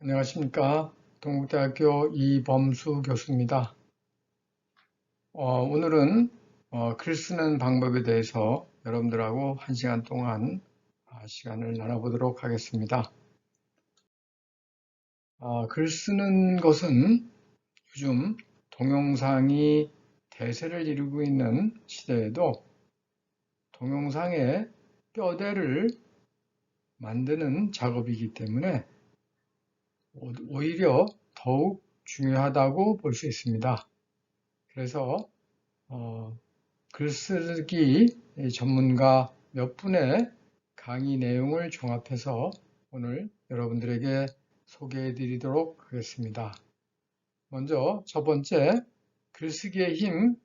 안녕하십니까. 동국대학교 이범수 교수입니다. 오늘은 글 쓰는 방법에 대해서 여러분들하고 1시간 동안 시간을 나눠보도록 하겠습니다. 글 쓰는 것은 요즘 동영상이 대세를 이루고 있는 시대에도 동영상의 뼈대를 만드는 작업이기 때문에 오히려 더욱 중요하다고 볼 수 있습니다. 그래서 글쓰기 전문가 몇 분의 강의 내용을 종합해서 오늘 여러분들에게 소개해 드리도록 하겠습니다. 먼저 첫 번째, 글쓰기의 힘,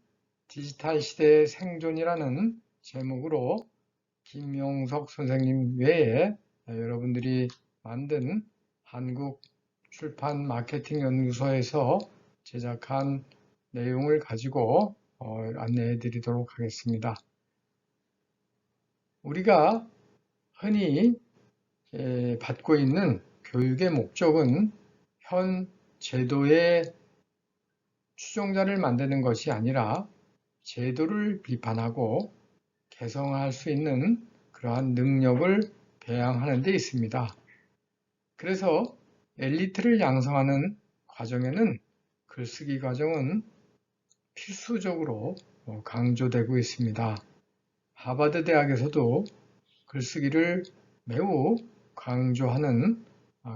디지털 시대의 생존이라는 제목으로 김용석 선생님 외에 여러분들이 만든 한국 출판 마케팅 연구소에서 제작한 내용을 가지고 안내해 드리도록 하겠습니다. 우리가 흔히 받고 있는 교육의 목적은 현 제도의 추종자를 만드는 것이 아니라 제도를 비판하고 개성할 수 있는 그러한 능력을 배양하는 데 있습니다. 그래서 엘리트를 양성하는 과정에는 글쓰기 과정은 필수적으로 강조되고 있습니다. 하버드 대학에서도 글쓰기를 매우 강조하는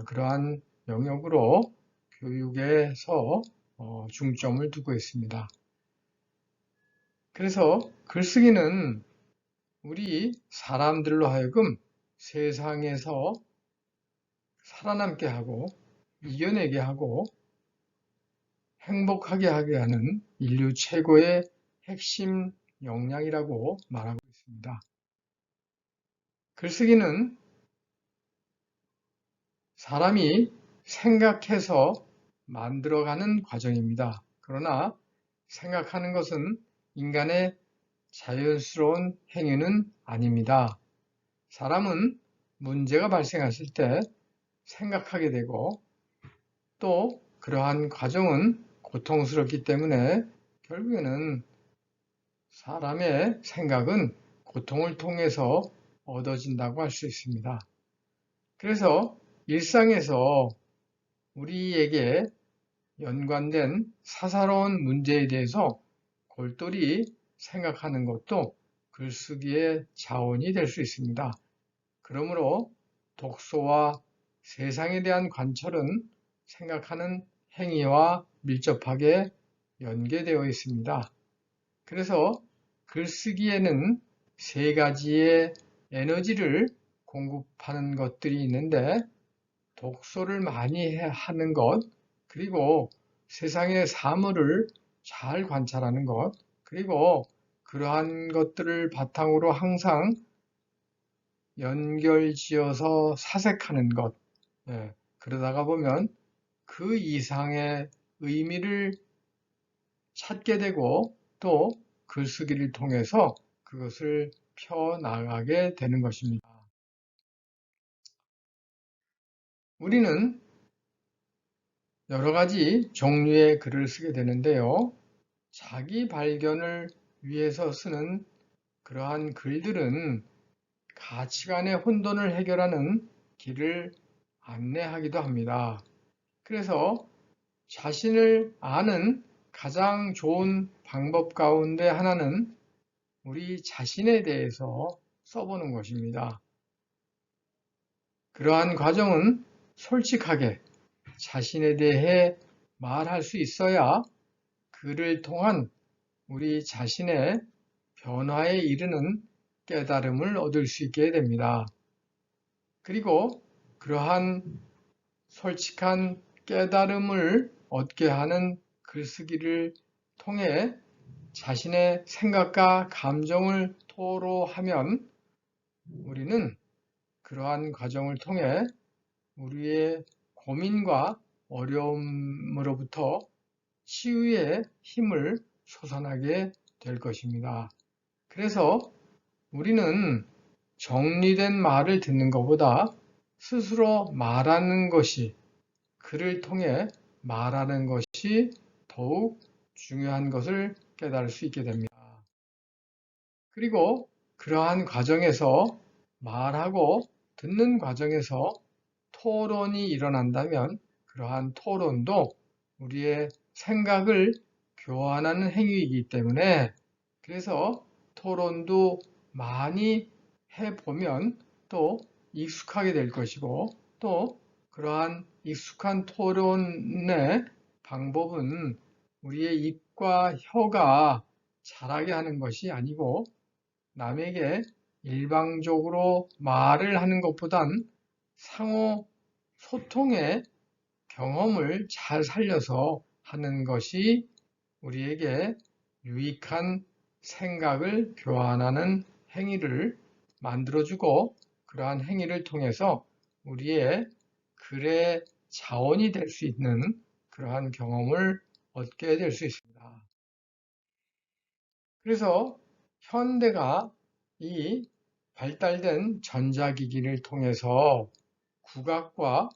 그러한 영역으로 교육에서 중점을 두고 있습니다. 그래서 글쓰기는 우리 사람들로 하여금 세상에서 살아남게 하고 이겨내게 하고 행복하게 하게 하는 인류 최고의 핵심 역량이라고 말하고 있습니다. 글쓰기는 사람이 생각해서 만들어가는 과정입니다. 그러나 생각하는 것은 인간의 자연스러운 행위는 아닙니다. 사람은 문제가 발생했을 때 생각하게 되고 또 그러한 과정은 고통스럽기 때문에 결국에는 사람의 생각은 고통을 통해서 얻어진다고 할 수 있습니다. 그래서 일상에서 우리에게 연관된 사사로운 문제에 대해서 골똘히 생각하는 것도 글쓰기의 자원이 될 수 있습니다. 그러므로 독서와 세상에 대한 관철은 생각하는 행위와 밀접하게 연계되어 있습니다. 그래서 글쓰기에는 세 가지의 에너지를 공급하는 것들이 있는데 독서를 많이 하는 것, 그리고 세상의 사물을 잘 관찰하는 것, 그리고 그러한 것들을 바탕으로 항상 연결지어서 사색하는 것, 그러다가 보면 그 이상의 의미를 찾게 되고 또 글쓰기를 통해서 그것을 펴나가게 되는 것입니다. 우리는 여러 가지 종류의 글을 쓰게 되는데요. 자기 발견을 위해서 쓰는 그러한 글들은 가치관의 혼돈을 해결하는 길을 안내하기도 합니다. 그래서 자신을 아는 가장 좋은 방법 가운데 하나는 우리 자신에 대해서 써보는 것입니다. 그러한 과정은 솔직하게 자신에 대해 말할 수 있어야 글을 통한 우리 자신의 변화에 이르는 깨달음을 얻을 수 있게 됩니다. 그리고 그러한 솔직한 깨달음을 얻게 하는 글쓰기를 통해 자신의 생각과 감정을 토로하면 우리는 그러한 과정을 통해 우리의 고민과 어려움으로부터 치유의 힘을 솟아나게 될 것입니다. 그래서 우리는 정리된 말을 듣는 것보다 스스로 말하는 것이 글을 통해 말하는 것이 더욱 중요한 것을 깨달을 수 있게 됩니다. 그리고 그러한 과정에서 말하고 듣는 과정에서 토론이 일어난다면 그러한 토론도 우리의 생각을 교환하는 행위이기 때문에 그래서 토론도 많이 해보면 또 익숙하게 될 것이고 또 그러한 익숙한 토론의 방법은 우리의 입과 혀가 자라게 하는 것이 아니고 남에게 일방적으로 말을 하는 것보단 상호 소통의 경험을 잘 살려서 하는 것이 우리에게 유익한 생각을 교환하는 행위를 만들어주고 그러한 행위를 통해서 우리의 글의 자원이 될 수 있는 그러한 경험을 얻게 될 수 있습니다. 그래서 현대가 이 발달된 전자기기를 통해서 국악과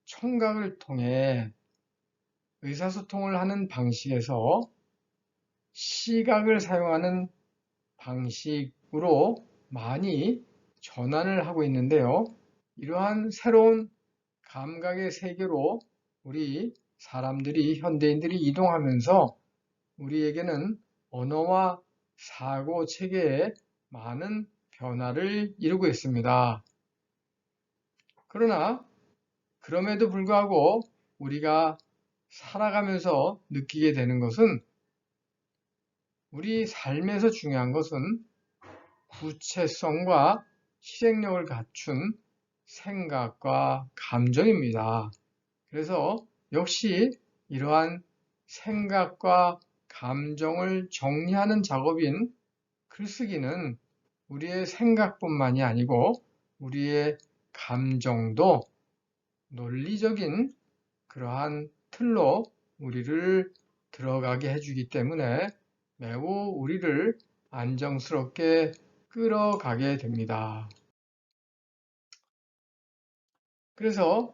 청각을 통해 의사소통을 하는 방식에서 시각을 사용하는 방식으로 많이 전환을 하고 있는데요. 이러한 새로운 감각의 세계로 우리 사람들이, 현대인들이 이동하면서 우리에게는 언어와 사고 체계에 많은 변화를 이루고 있습니다. 그러나 그럼에도 불구하고 우리가 살아가면서 느끼게 되는 것은 우리 삶에서 중요한 것은 구체성과 실행력을 갖춘 생각과 감정입니다. 그래서 역시 이러한 생각과 감정을 정리하는 작업인 글쓰기는 우리의 생각뿐만이 아니고 우리의 감정도 논리적인 그러한 틀로 우리를 들어가게 해주기 때문에 매우 우리를 안정스럽게 끌어가게 됩니다. 그래서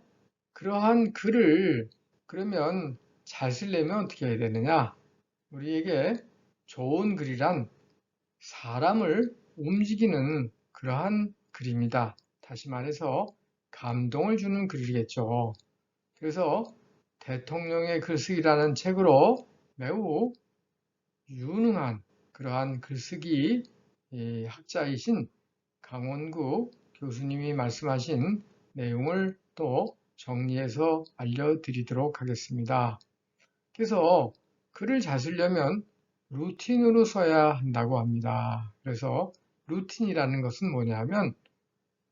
그러한 글을 그러면 잘 쓰려면 어떻게 해야 되느냐? 우리에게 좋은 글이란 사람을 움직이는 그러한 글입니다. 다시 말해서 감동을 주는 글이겠죠. 그래서 대통령의 글쓰기라는 책으로 매우 유능한 그러한 글쓰기 학자이신 강원구 교수님이 말씀하신 내용을 또 정리해서 알려드리도록 하겠습니다. 그래서 글을 잘 쓰려면 루틴으로 써야 한다고 합니다. 그래서 루틴이라는 것은 뭐냐면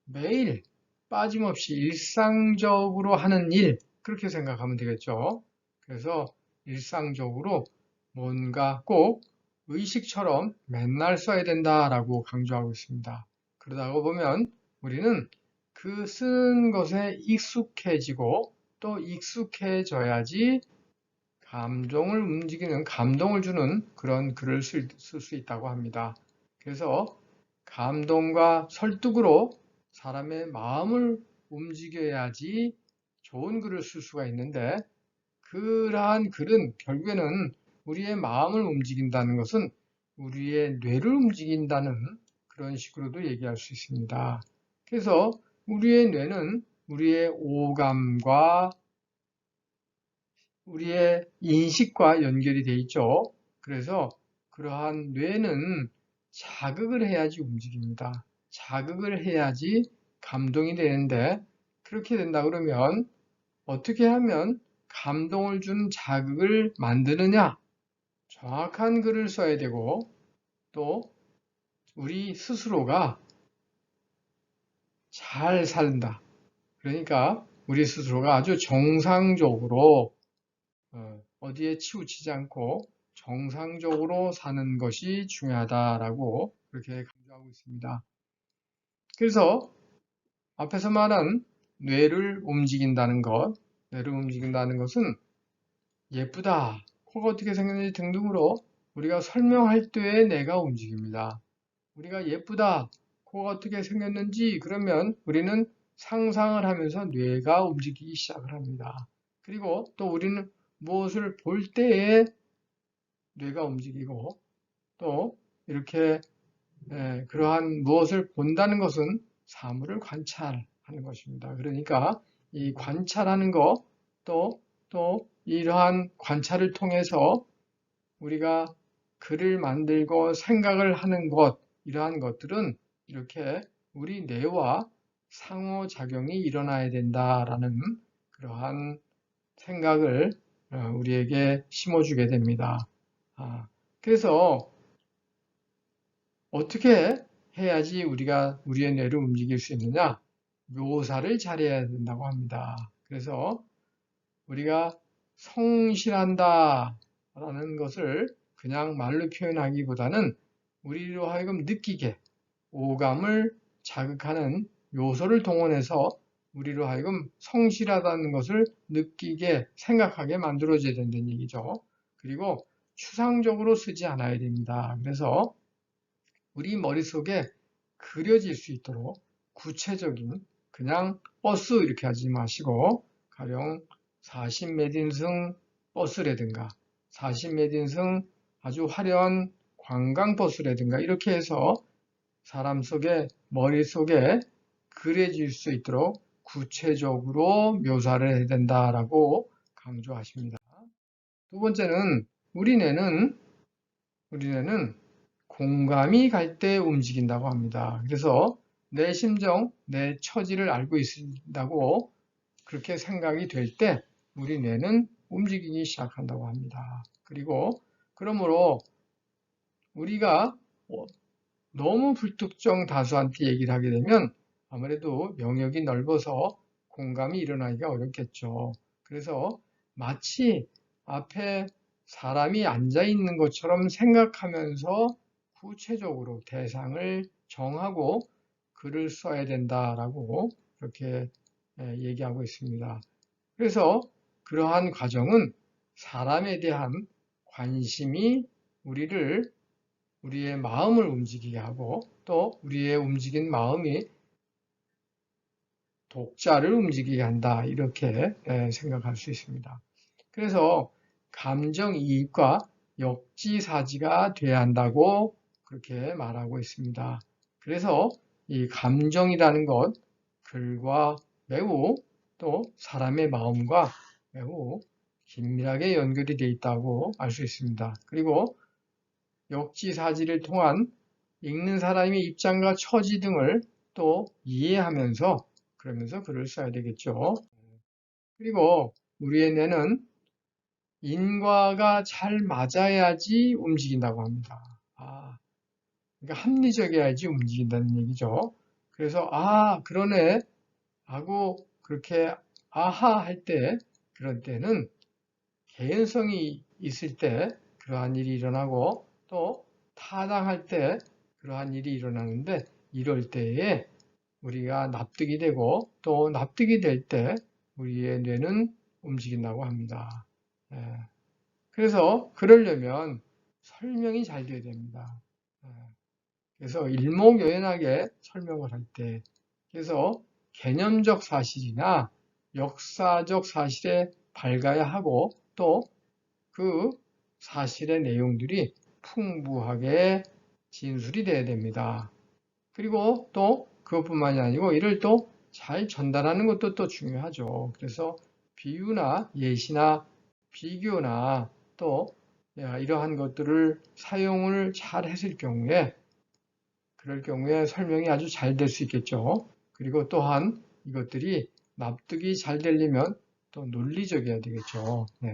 매일 빠짐없이 일상적으로 하는 일, 그렇게 생각하면 되겠죠. 그래서 일상적으로 뭔가 꼭 의식처럼 맨날 써야 된다라고 강조하고 있습니다. 그러다가 보면 우리는 그 쓰는 것에 익숙해지고 또 익숙해져야지 감정을 움직이는, 감동을 주는 그런 글을 쓸 수 있다고 합니다. 그래서 감동과 설득으로 사람의 마음을 움직여야지 좋은 글을 쓸 수가 있는데 그러한 글은 결국에는 우리의 마음을 움직인다는 것은 우리의 뇌를 움직인다는 그런 식으로도 얘기할 수 있습니다. 그래서 우리의 뇌는 우리의 오감과 우리의 인식과 연결이 되어 있죠. 그래서 그러한 뇌는 자극을 해야지 움직입니다. 자극을 해야지 감동이 되는데 그렇게 된다 그러면 어떻게 하면 감동을 준 자극을 만드느냐? 정확한 글을 써야 되고 또 우리 스스로가 잘 산다. 그러니까 우리 스스로가 아주 정상적으로 어디에 치우치지 않고 정상적으로 사는 것이 중요하다라고 그렇게 강조하고 있습니다. 그래서 앞에서 말한 뇌를 움직인다는 것은 예쁘다, 코가 어떻게 생겼는지 등등으로 우리가 설명할 때에 뇌가 움직입니다. 우리가 예쁘다, 코가 어떻게 생겼는지 그러면 우리는 상상을 하면서 뇌가 움직이기 시작을 합니다. 그리고 또 우리는 무엇을 볼 때에 뇌가 움직이고 또 이렇게 그러한 무엇을 본다는 것은 사물을 관찰하는 것입니다. 그러니까 이 관찰하는 것, 또 이러한 관찰을 통해서 우리가 글을 만들고 생각을 하는 것, 이러한 것들은 이렇게 우리 뇌와 상호작용이 일어나야 된다라는 그러한 생각을 우리에게 심어주게 됩니다. 그래서 어떻게 해야지 우리가 우리의 뇌를 움직일 수 있느냐? 묘사를 잘해야 된다고 합니다. 그래서 우리가 성실한다 라는 것을 그냥 말로 표현하기보다는 우리로 하여금 느끼게 오감을 자극하는 요소를 동원해서 우리로 하여금 성실하다는 것을 느끼게 생각하게 만들어줘야 된다는 얘기죠. 그리고 추상적으로 쓰지 않아야 됩니다. 그래서 우리 머릿속에 그려질 수 있도록 구체적인 그냥 버스 이렇게 하지 마시고 가령 40몇 인승 버스라든가 40몇 인승 아주 화려한 관광버스라든가 이렇게 해서 사람 속에 머릿속에 그려질 수 있도록 구체적으로 묘사를 해야 된다라고 강조하십니다. 두 번째는 우리 뇌는 공감이 갈 때 움직인다고 합니다. 그래서 내 심정, 내 처지를 알고 있다고 그렇게 생각이 될 때 우리 뇌는 움직이기 시작한다고 합니다. 그리고 그러므로 우리가 너무 불특정 다수한테 얘기를 하게 되면 아무래도 영역이 넓어서 공감이 일어나기가 어렵겠죠. 그래서 마치 앞에 사람이 앉아 있는 것처럼 생각하면서 구체적으로 대상을 정하고 글을 써야 된다라고 그렇게 얘기하고 있습니다. 그래서 그러한 과정은 사람에 대한 관심이 우리의 마음을 움직이게 하고 또 우리의 움직인 마음이 독자를 움직이게 한다 이렇게 생각할 수 있습니다. 그래서 감정이입과 역지사지가 돼야 한다고 그렇게 말하고 있습니다. 그래서 이 감정이라는 것 글과 매우 또 사람의 마음과 매우 긴밀하게 연결이 되어 있다고 알 수 있습니다. 그리고 역지사지를 통한 읽는 사람의 입장과 처지 등을 또 이해하면서 그러면서 글을 써야 되겠죠. 그리고 우리의 뇌는 인과가 잘 맞아야지 움직인다고 합니다. 그러니까 합리적이어야지 움직인다는 얘기죠. 그래서 그러네 하고 그렇게 아하 할 때 그런 때는 개연성이 있을 때 그러한 일이 일어나고 또 타당할 때 그러한 일이 일어나는데 이럴 때에 우리가 납득이 되고 또 납득이 될 때 우리의 뇌는 움직인다고 합니다. 그래서 그러려면 설명이 잘 돼야 됩니다. 그래서 일목요연하게 설명을 할 때 그래서 개념적 사실이나 역사적 사실에 밝아야 하고 또 그 사실의 내용들이 풍부하게 진술이 돼야 됩니다. 그리고 또 그것뿐만이 아니고 이를 또 잘 전달하는 것도 또 중요하죠. 그래서 비유나 예시나 비교나 또 이러한 것들을 사용을 잘 했을 경우에 그럴 경우에 설명이 아주 잘 될 수 있겠죠. 그리고 또한 이것들이 납득이 잘 되려면 또 논리적이어야 되겠죠. 네.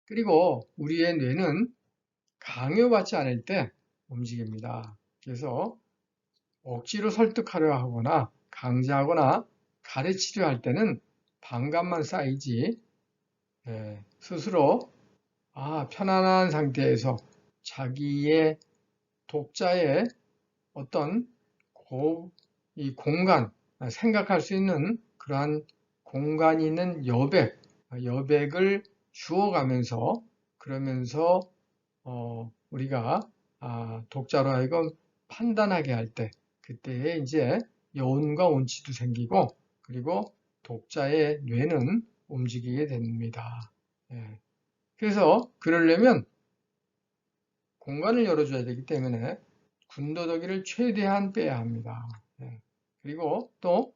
그리고 우리의 뇌는 강요받지 않을 때 움직입니다. 그래서 억지로 설득하려 하거나 강제하거나 가르치려 할 때는 반감만 쌓이지 스스로 편안한 상태에서 자기의 독자의 어떤 이 공간, 생각할 수 있는 그러한 공간이 있는 여백을 주어가면서 그러면서 우리가 독자로 하여금 판단하게 할 때 그때에 이제 여운과 운치도 생기고 그리고 독자의 뇌는 움직이게 됩니다. 예. 그래서 그러려면 공간을 열어줘야 되기 때문에 군더더기를 최대한 빼야 합니다. 예. 그리고 또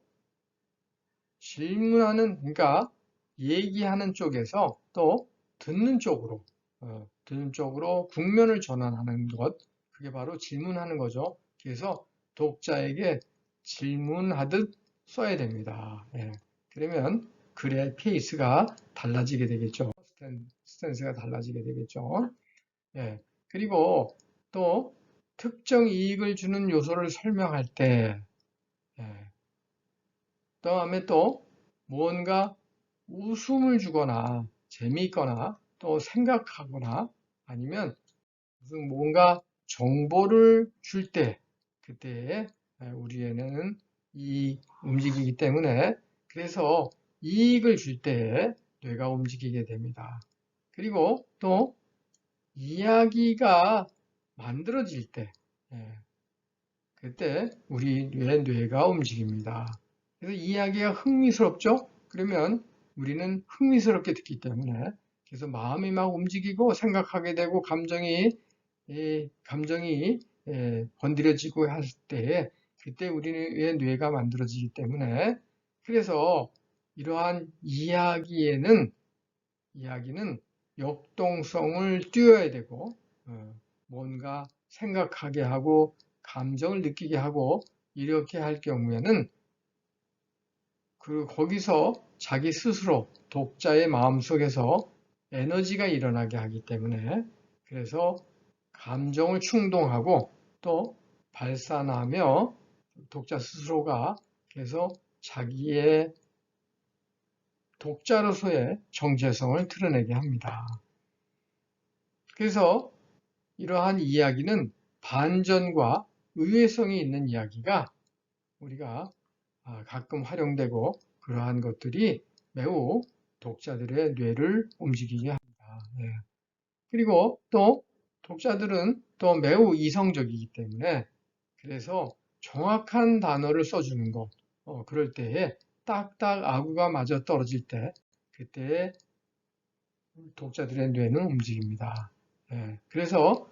질문하는, 그러니까 얘기하는 쪽에서 또 듣는 쪽으로, 듣는 쪽으로 국면을 전환하는 것, 그게 바로 질문하는 거죠. 그래서 독자에게 질문하듯 써야 됩니다. 예. 그러면 글의 페이스가 달라지게 되겠죠. 스탠스가 달라지게 되겠죠. 예. 그리고 또 특정 이익을 주는 요소를 설명할 때, 예. 다음에 또 뭔가 웃음을 주거나 재미있거나 또 생각하거나 아니면 무슨 뭔가 정보를 줄 때, 그때 우리에는 이 움직이기 때문에, 그래서 이익을 줄 때에 뇌가 움직이게 됩니다. 그리고 또 이야기가 만들어질 때, 예, 그때 우리 뇌가 움직입니다. 그래서 이야기가 흥미스럽죠? 그러면 우리는 흥미스럽게 듣기 때문에, 그래서 마음이 막 움직이고 생각하게 되고 감정이 건드려지고 할 때, 그때 우리의 뇌가 만들어지기 때문에, 그래서 이러한 이야기는 역동성을 띄워야 되고, 뭔가 생각하게 하고 감정을 느끼게 하고 이렇게 할 경우에는 거기서 자기 스스로 독자의 마음속에서 에너지가 일어나게 하기 때문에, 그래서 감정을 충동하고 또 발산하며 독자 스스로가 그래서 자기의 독자로서의 정체성을 드러내게 합니다. 그래서 이러한 이야기는 반전과 의외성이 있는 이야기가 우리가 가끔 활용되고, 그러한 것들이 매우 독자들의 뇌를 움직이게 합니다. 예. 그리고 또 독자들은 또 매우 이성적이기 때문에, 그래서 정확한 단어를 써주는 것, 그럴 때에 딱딱 아구가 맞아 떨어질 때, 그때 독자들의 뇌는 움직입니다. 예. 그래서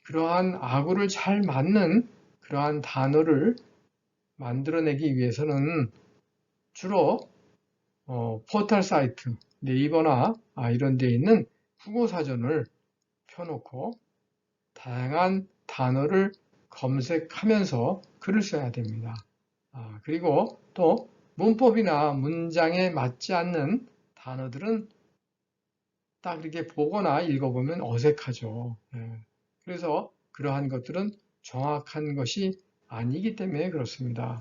그러한 아구를 잘 맞는 그러한 단어를 만들어내기 위해서는 주로 포털 사이트, 네이버나 이런 데 있는 국어사전을 펴놓고 다양한 단어를 검색하면서 글을 써야 됩니다. 그리고 또 문법이나 문장에 맞지 않는 단어들은 딱 이렇게 보거나 읽어보면 어색하죠. 예. 그래서 그러한 것들은 정확한 것이 아니기 때문에 그렇습니다.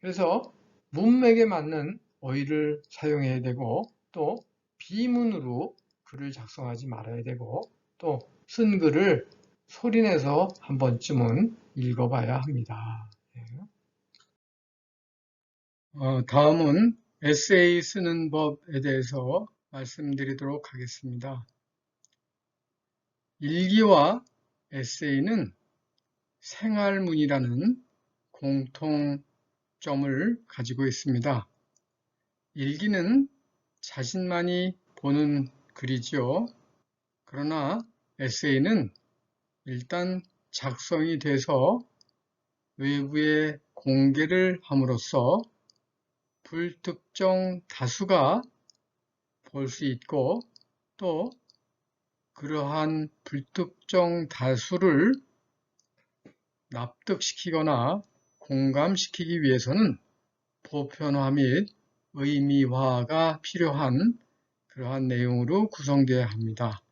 그래서 문맥에 맞는 어휘를 사용해야 되고, 또 비문으로 글을 작성하지 말아야 되고, 또 쓴 글을 소리내서 한 번쯤은 읽어봐야 합니다. 다음은 에세이 쓰는 법에 대해서 말씀드리도록 하겠습니다. 일기와 에세이는 생활문이라는 공통점을 가지고 있습니다. 일기는 자신만이 보는 글이지요. 그러나 에세이는 일단 작성이 돼서 외부에 공개를 함으로써 불특정 다수가 볼 수 있고, 또 그러한 불특정 다수를 납득시키거나 공감시키기 위해서는 보편화 및 의미화가 필요한 그러한 내용으로 구성되어야 합니다.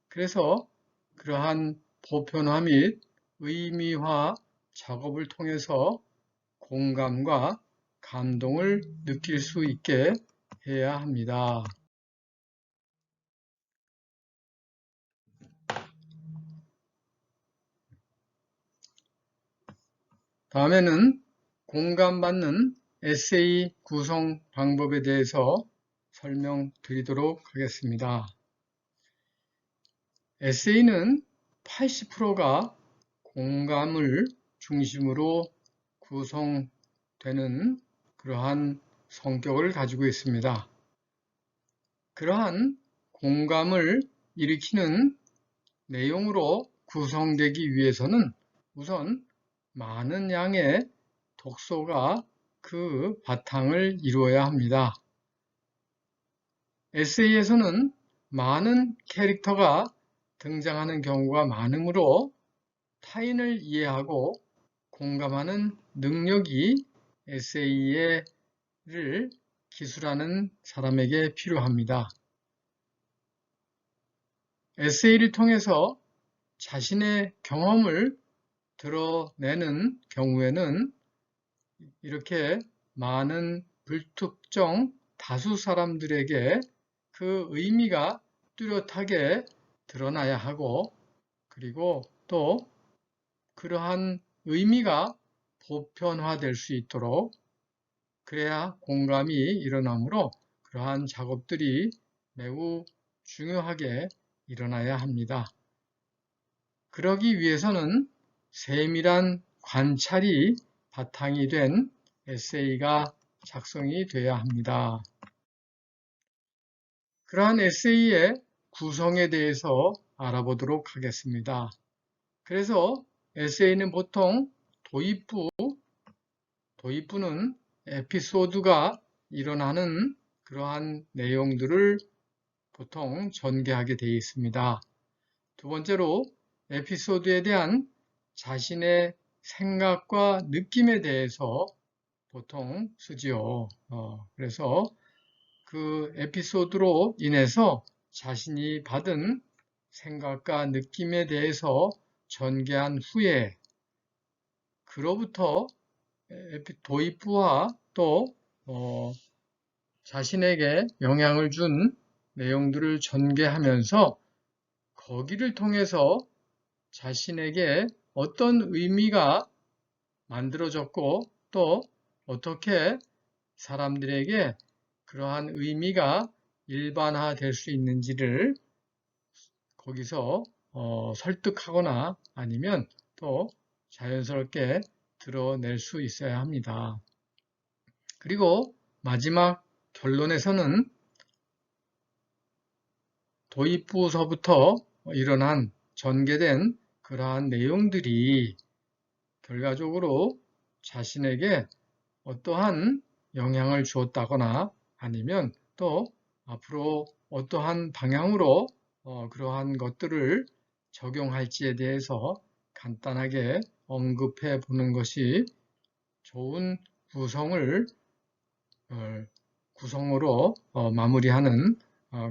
그래서 그러한 보편화 및 의미화 작업을 통해서 공감과 감동을 느낄 수 있게 해야 합니다. 다음에는 공감받는 에세이 구성 방법에 대해서 설명드리도록 하겠습니다. 에세이는 80%가 공감을 중심으로 구성되어 되는 그러한 성격을 가지고 있습니다. 그러한 공감을 일으키는 내용으로 구성되기 위해서는 우선 많은 양의 독소가 그 바탕을 이루어야 합니다. 에세이에서는 많은 캐릭터가 등장하는 경우가 많으므로 타인을 이해하고 공감하는 능력이 에세이를 기술하는 사람에게 필요합니다. 에세이를 통해서 자신의 경험을 드러내는 경우에는 이렇게 많은 불특정 다수 사람들에게 그 의미가 뚜렷하게 드러나야 하고, 그리고 또 그러한 의미가 보편화될 수 있도록 그래야 공감이 일어나므로 그러한 작업들이 매우 중요하게 일어나야 합니다. 그러기 위해서는 세밀한 관찰이 바탕이 된 에세이가 작성이 돼야 합니다. 그러한 에세이의 구성에 대해서 알아보도록 하겠습니다. 그래서 에세이는 보통 도입부는 에피소드가 일어나는 그러한 내용들을 보통 전개하게 되어 있습니다. 두 번째로 에피소드에 대한 자신의 생각과 느낌에 대해서 보통 쓰지요. 그래서 그 에피소드로 인해서 자신이 받은 생각과 느낌에 대해서 전개한 후에 그로부터 도입부와 또 자신에게 영향을 준 내용들을 전개하면서 거기를 통해서 자신에게 어떤 의미가 만들어졌고 또 어떻게 사람들에게 그러한 의미가 일반화될 수 있는지를 거기서 설득하거나 아니면 또 자연스럽게 드러낼 수 있어야 합니다. 그리고 마지막 결론에서는 도입부서부터 일어난 전개된 그러한 내용들이 결과적으로 자신에게 어떠한 영향을 주었다거나 아니면 또 앞으로 어떠한 방향으로 그러한 것들을 적용할지에 대해서 간단하게 언급해 보는 것이 좋은 구성으로 마무리하는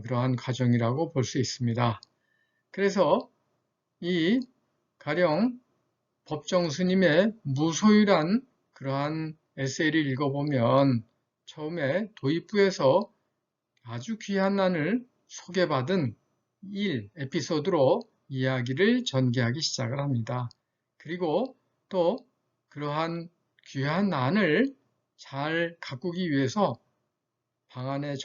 그러한 과정이라고 볼 수 있습니다. 그래서 이 가령 법정 스님의 무소유란 그러한 에세이를 읽어보면 처음에 도입부에서 아주 귀한 난을 소개받은 에피소드로 이야기를 전개하기 시작을 합니다. 그리고 또 그러한 귀한 난을 잘 가꾸기 위해서 방 안에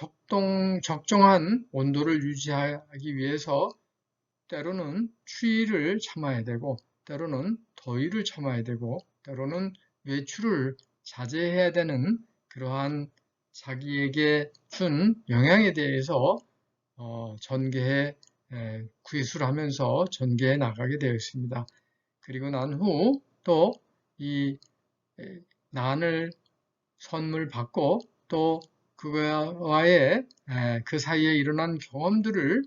적정한 온도를 유지하기 위해서 때로는 추위를 참아야 되고 때로는 더위를 참아야 되고 때로는 외출을 자제해야 되는 그러한 자기에게 준 영향에 대해서 구술하면서 전개해 나가게 되어 있습니다. 그리고 난 후 또 이 난을 선물 받고 또 그거와의 그 사이에 일어난 경험들을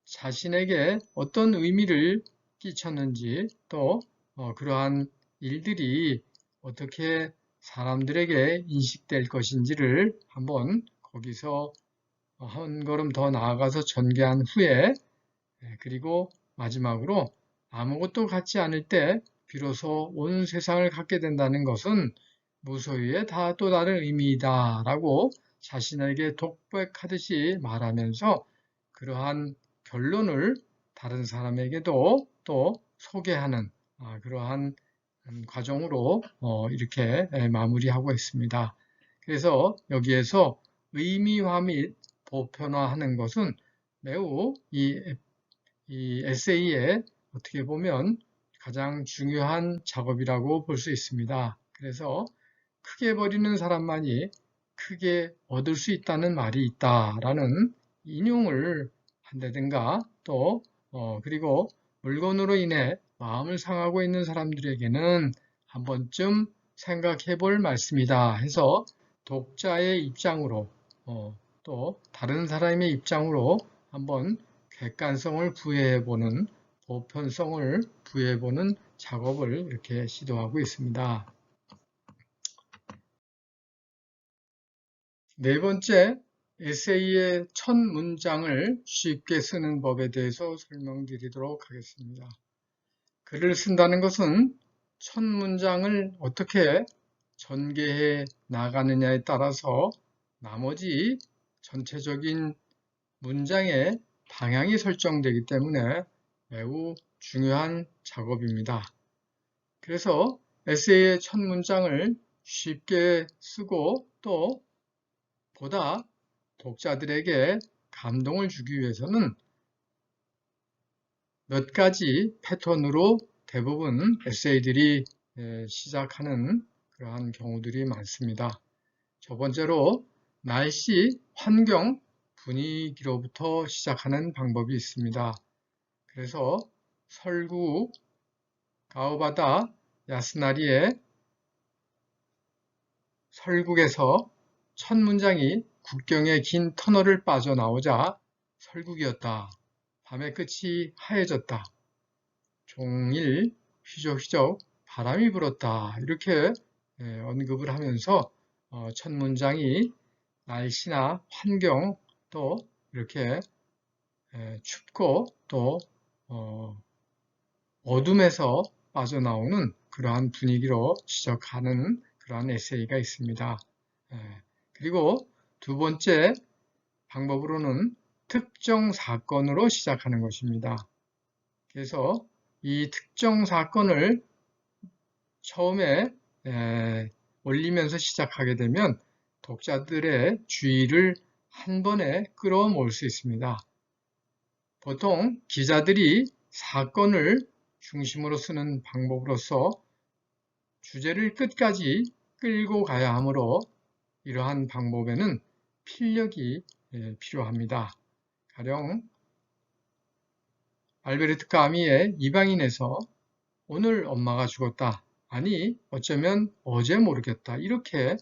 자신에게 어떤 의미를 끼쳤는지 또 그러한 일들이 어떻게 사람들에게 인식될 것인지를 한번 거기서 한 걸음 더 나아가서 전개한 후에 그리고 마지막으로 아무것도 갖지 않을 때 비로소 온 세상을 갖게 된다는 것은 무소유의 또 다른 의미이다 라고 자신에게 독백하듯이 말하면서 그러한 결론을 다른 사람에게도 또 소개하는 그러한 과정으로 이렇게 마무리하고 있습니다. 그래서 여기에서 의미화 및 보편화하는 것은 매우 이 에세이에 어떻게 보면 가장 중요한 작업이라고 볼 수 있습니다. 그래서 크게 버리는 사람만이 크게 얻을 수 있다는 말이 있다라는 인용을 한다든가 또 그리고 물건으로 인해 마음을 상하고 있는 사람들에게는 한 번쯤 생각해 볼 말씀이다 해서 독자의 입장으로 또 다른 사람의 입장으로 한번 객관성을 부여해보는 보편성을 부여해보는 작업을 이렇게 시도하고 있습니다. 네 번째, 에세이의 첫 문장을 쉽게 쓰는 법에 대해서 설명드리도록 하겠습니다. 글을 쓴다는 것은 첫 문장을 어떻게 전개해 나가느냐에 따라서 나머지 전체적인 문장의 방향이 설정되기 때문에 매우 중요한 작업입니다. 그래서 에세이의 첫 문장을 쉽게 쓰고 또 보다 독자들에게 감동을 주기 위해서는 몇 가지 패턴으로 대부분 에세이들이 시작하는 그러한 경우들이 많습니다. 첫 번째로 날씨, 환경, 분위기로부터 시작하는 방법이 있습니다. 그래서 설국, 가오바다, 야스나리의 설국에서 첫 문장이 국경의 긴 터널을 빠져나오자 설국이었다. 밤의 끝이 하얘졌다. 종일 휘적휘적 바람이 불었다. 이렇게 언급을 하면서 첫 문장이 날씨나 환경 또 이렇게 춥고 또 어둠에서 빠져나오는 그러한 분위기로 시작하는 그러한 에세이가 있습니다. 그리고 두 번째 방법으로는 특정 사건으로 시작하는 것입니다. 그래서 이 특정 사건을 처음에 올리면서 시작하게 되면 독자들의 주의를 한 번에 끌어모을 수 있습니다. 보통 기자들이 사건을 중심으로 쓰는 방법으로서 주제를 끝까지 끌고 가야 하므로 이러한 방법에는 필력이 필요합니다. 가령 알베르트 까미의 이방인에서 오늘 엄마가 죽었다. 아니 어쩌면 어제 모르겠다. 이렇게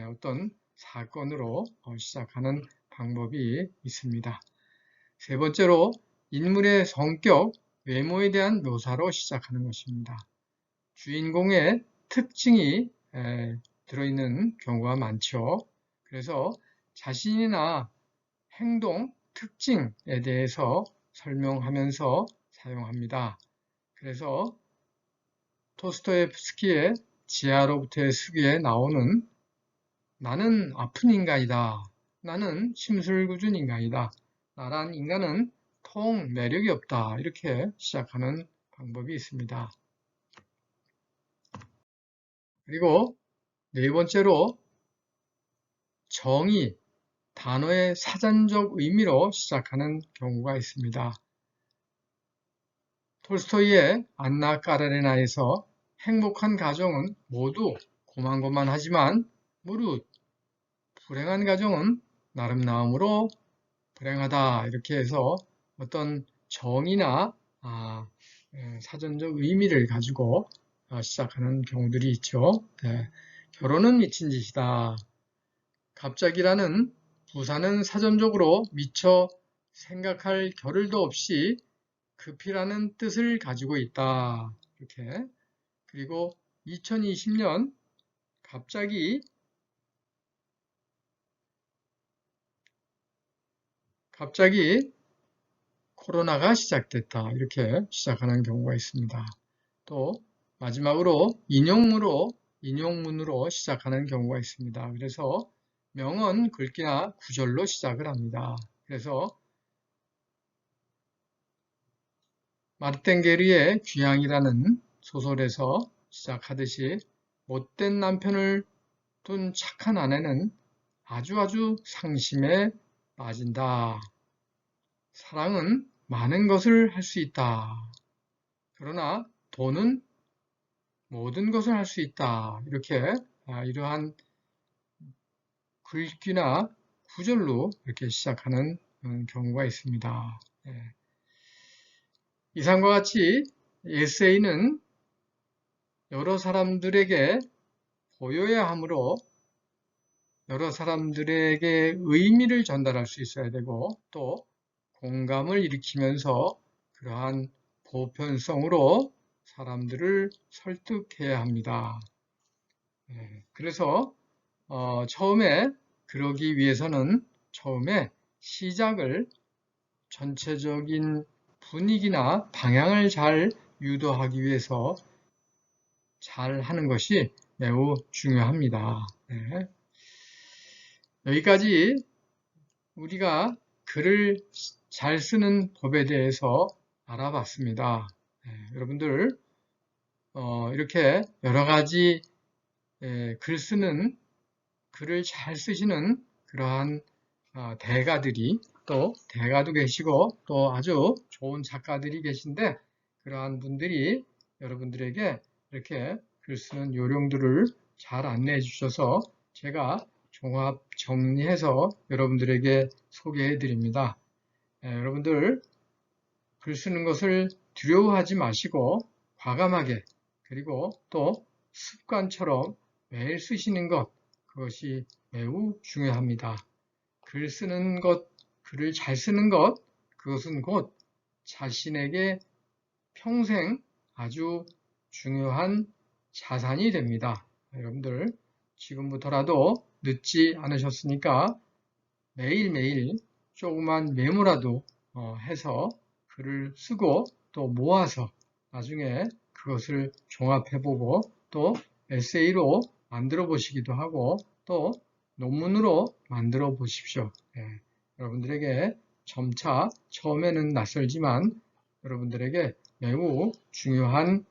어떤 사건으로 시작하는 방법이 있습니다. 세 번째로 인물의 성격, 외모에 대한 묘사로 시작하는 것입니다. 주인공의 특징이 들어있는 경우가 많죠. 그래서 자신이나 행동, 특징에 대해서 설명하면서 사용합니다. 그래서 토스토옙스키의 지하로부터의 수기에 나오는 나는 아픈 인간이다. 나는 심술궂은 인간이다. 나란 인간은 통 매력이 없다. 이렇게 시작하는 방법이 있습니다. 그리고 네 번째로 정의, 단어의 사전적 의미로 시작하는 경우가 있습니다. 톨스토이의 안나 까라레나에서 행복한 가정은 모두 고만고만하지만 무릇 불행한 가정은 나름 나음으로 불행하다 이렇게 해서 어떤 정의나 사전적 의미를 가지고 시작하는 경우들이 있죠. 결혼은 미친 짓이다. 갑자기라는 부사는 사전적으로 미처 생각할 겨를도 없이 급히라는 뜻을 가지고 있다. 이렇게. 그리고 2020년 갑자기 코로나가 시작됐다. 이렇게 시작하는 경우가 있습니다. 또 마지막으로 인용문으로 시작하는 경우가 있습니다. 그래서 명언, 글귀나 구절로 시작을 합니다. 그래서 마르텐게르의 귀향이라는 소설에서 시작하듯이 못된 남편을 둔 착한 아내는 아주 상심에 빠진다. 사랑은 많은 것을 할 수 있다. 그러나 돈은 모든 것을 할 수 있다. 이렇게 이러한 글귀나 구절로 이렇게 시작하는 경우가 있습니다. 이상과 같이 에세이는 여러 사람들에게 보여야 하므로 여러 사람들에게 의미를 전달할 수 있어야 되고 또 공감을 일으키면서 그러한 보편성으로 사람들을 설득해야 합니다. 그래서 처음에 그러기 위해서는 처음에 시작을 전체적인 분위기나 방향을 잘 유도하기 위해서 잘 하는 것이 매우 중요합니다. 여기까지 우리가 글을 잘 쓰는 법에 대해서 알아봤습니다. 여러분들 이렇게 여러 가지 글 쓰는 글을 잘 쓰시는 그러한 대가들이 또 대가도 계시고 또 아주 좋은 작가들이 계신데 그러한 분들이 여러분들에게 이렇게 글 쓰는 요령들을 잘 안내해 주셔서 제가 종합 정리해서 여러분들에게 소개해 드립니다. 여러분들 글 쓰는 것을 두려워하지 마시고 과감하게 그리고 또 습관처럼 매일 쓰시는 것 그것이 매우 중요합니다. 글 쓰는 것, 글을 잘 쓰는 것 그것은 곧 자신에게 평생 아주 중요한 자산이 됩니다. 여러분들 지금부터라도 늦지 않으셨으니까 매일매일 조그만 메모라도 해서 글을 쓰고 또 모아서 나중에 그것을 종합해보고 또 에세이로 만들어 보시기도 하고 또 논문으로 만들어 보십시오. 여러분들에게 점차 처음에는 낯설지만 여러분들에게 매우 중요한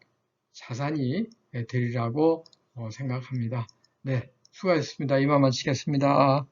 자산이 되리라고 생각합니다. 네, 수고하셨습니다. 이만 마치겠습니다.